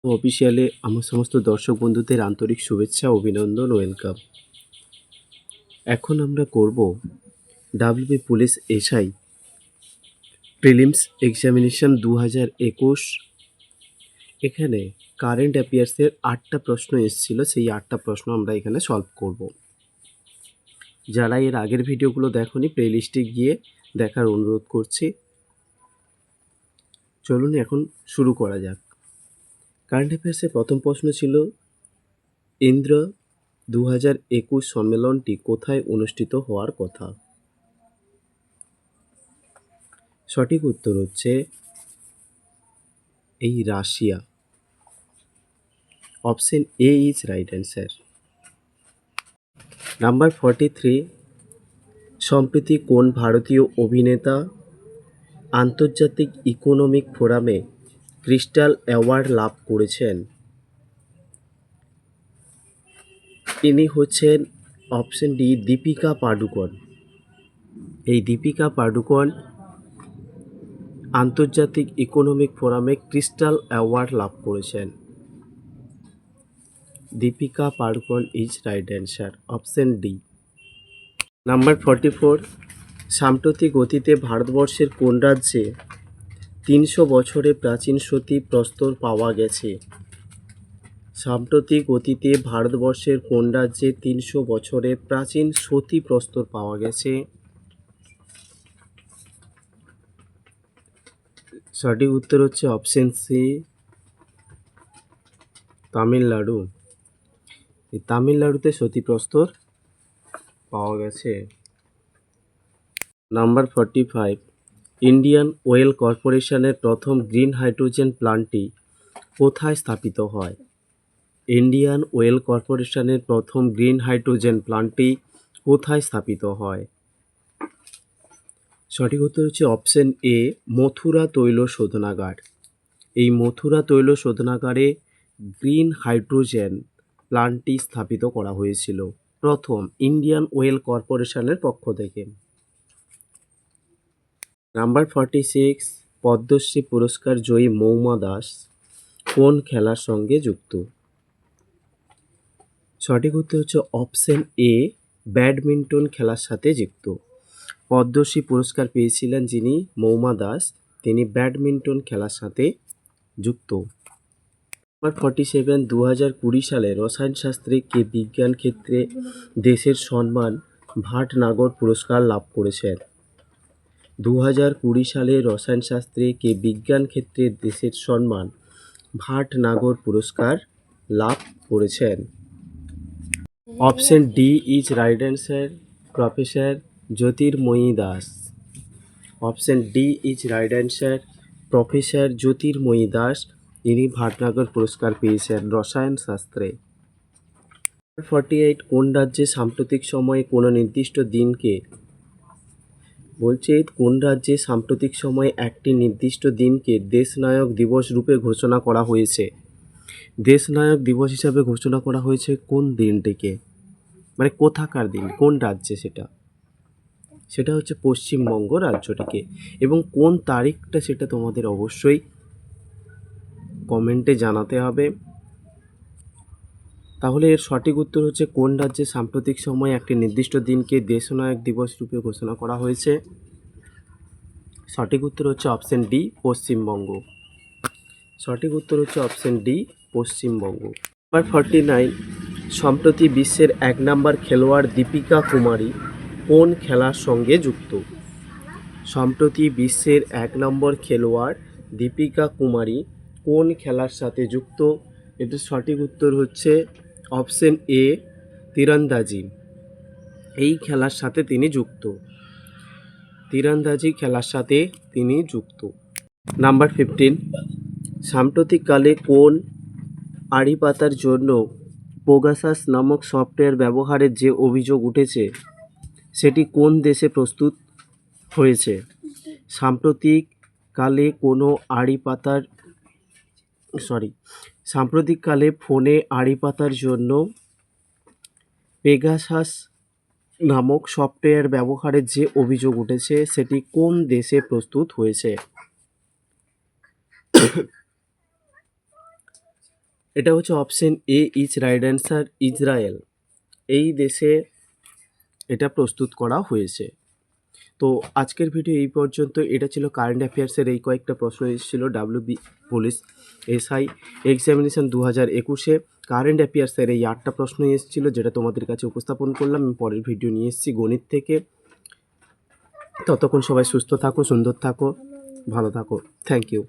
অফিসিয়ালে আমার সমস্ত দর্শক বন্ধুদের আন্তরিক শুভেচ্ছা, অভিনন্দন, ওয়েলকাম। এখন আমরা করব WB police SI prelims examination 2021। এখানে কারেন্ট অ্যাফেয়ার্সের 8টা প্রশ্ন এসেছিল, সেই 8টা প্রশ্ন আমরা এখানে সলভ করব। যারা এর আগের ভিডিওগুলো দেখোনি, প্লেলিস্টে গিয়ে দেখার অনুরোধ করছি। চলুন এখন শুরু করা যাক। কারেন্ট অ্যাফেয়ার্সের প্রথম প্রশ্ন ছিল, ইন্দ্র 2021 সম্মেলনটি কোথায় অনুষ্ঠিত হওয়ার কথা? সঠিক উত্তর হচ্ছে এই Russia. Option A is right answer. Number 43, সম্প্রতি কোন ভারতীয় অভিনেতা আন্তর্জাতিক ইকোনমিক ফোরামে ক্রিস্টাল অ্যাওয়ার্ড লাভ করেছেন? ইনি হচ্ছেন অপশন ডি দীপিকা পাডুকোন। এই দীপিকা পাডুকোন আন্তর্জাতিক ইকোনমিক ফোরামে ক্রিস্টাল অ্যাওয়ার্ড লাভ করেছেন। Deepika Padukone is right answer, option D. Number 44, সাম্প্রতিক অতীতে ভারতবর্ষের কোন রাজ্যে 300 বছরের প্রাচীন সতী প্রস্তর পাওয়া গেছে? সাম্প্রতিক অতীতে ভারতবর্ষের কোন রাজ্যে 300 বছরের প্রাচীন সতী প্রস্তর পাওয়া গেছে? সঠিক উত্তর হচ্ছে অপশন সি, তামিলনাড়ু। এই তামিলনাড়ুতে সতী প্রস্তর পাওয়া গেছে। নাম্বার 45, ইন্ডিয়ান অয়েল কর্পোরেশনের প্রথম গ্রিন হাইড্রোজেন প্ল্যান্টটি কোথায় স্থাপিত হয়? ইন্ডিয়ান অয়েল কর্পোরেশনের প্রথম গ্রিন হাইড্রোজেন প্ল্যান্টটি কোথায় স্থাপিত হয়? সঠিক উত্তর হচ্ছে অপশন এ, মথুরা তৈল শোধনাগার। এই মথুরা তৈল শোধনাগারে গ্রিন হাইড্রোজেন প্ল্যান্টটি স্থাপিত করা হয়েছিল প্রথম ইন্ডিয়ান অয়েল কর্পোরেশনের পক্ষ থেকে। নাম্বার 46, পদ্মশ্রী পুরস্কার জয়ী মৌমা দাস কোন খেলার সঙ্গে যুক্ত? সঠিক উত্তর হচ্ছে অপশন এ, ব্যাডমিন্টন খেলার সাথে যুক্ত। পদ্মশ্রী পুরস্কার পেয়েছিলেন যিনি মৌমা দাস, তিনি ব্যাডমিন্টন খেলার সাথে যুক্ত। নাম্বার 47, 2020 সালে রসায়নশাস্ত্রে কে বিজ্ঞান ক্ষেত্রে দেশের সম্মান ভাটনাগর পুরস্কার লাভ করেছেন? 2020 সালে রসায়নশাস্ত্রে কে বিজ্ঞান ক্ষেত্রে দেশের সম্মান ভাটনাগর পুরস্কার লাভ করেছেন? Option D is right answer, professor Jyotirmoyee Das. Option D is right answer, professor Jyotirmoyee Das, ইনি ভাটনাগর পুরস্কার পেয়েছেন রসায়ন শাস্ত্রে। 48, কোন রাজ্যে সাম্প্রতিক সময়ে কোনো নির্দিষ্ট দিনকে কোন রাজ্যে সাম্প্রতিক সময়ে একটি নির্দিষ্ট দিনকে দেশনায়ক দিবস রূপে ঘোষণা করা হয়েছে? দেশনায়ক দিবস হিসাবে ঘোষণা করা হয়েছে কোন দিনটিকে, মানে কোথাকার দিন, কোন রাজ্যে? সেটা হচ্ছে পশ্চিমবঙ্গ রাজ্যটিকে। এবং কোন তারিখটা সেটা তোমাদের অবশ্যই কমেন্টে জানাতে হবে। তাহলে এর সঠিক উত্তর হচ্ছে কোন রাজ্যে সাম্প্রতিক সময়ে একটি নির্দিষ্ট দিনকে দেশনায়ক দিবস রূপে ঘোষণা করা হয়েছে? সঠিক উত্তর হচ্ছে অপশন ডি, পশ্চিমবঙ্গ। সঠিক উত্তর হচ্ছে অপশন ডি, পশ্চিমবঙ্গ। নাম্বার 49, সম্প্রতি বিশ্বের 1 নম্বর খেলোয়াড় দীপিকা কুমারী কোন খেলার সঙ্গে যুক্ত? সম্প্রতি বিশ্বের 1 নম্বর খেলোয়াড় দীপিকা কুমারী কোন খেলার সাথে যুক্ত? এটির সঠিক উত্তর হচ্ছে অপশন এ, তীরন্দাজি। এই খেলার সাথে তিনি যুক্ত, তীরন্দাজি খেলার সাথে তিনি যুক্ত। নাম্বার 15, সাম্প্রতিককালে কোন আড়ি পাতার জন্য পেগাসাস নামক সফটওয়্যার ব্যবহারের যে অভিযোগ উঠেছে সেটি কোন দেশে প্রস্তুত হয়েছে? সাম্প্রতিককালে ফোনে আড়ি পাতার জন্য পেগাসাস নামক সফটওয়্যার ব্যবহারের যে অভিযোগ উঠেছে সেটি কোন দেশে প্রস্তুত হয়েছে? এটা হচ্ছে option A, is right answer, Israel. এই দেশে এটা প্রস্তুত করা হয়েছে। তো আজকের ভিডিও এই পর্যন্ত। এটা ছিল কারেন্ট অ্যাফেয়ার্সের এই কয়েকটা প্রশ্ন এসেছিলো ডাব্লিউবি পুলিশ এসআই এক্সামিনেশন 2021-এ। কারেন্ট অ্যাফেয়ার্সের এই 8টা প্রশ্ন এসেছিলো, যেটা তোমাদের কাছে উপস্থাপন করলাম। আমি পরের ভিডিও নিয়ে এসেছি গণিত থেকে। ততক্ষণ সবাই সুস্থ থাকো, সুন্দর থাকো, ভালো থাকো। Thank you.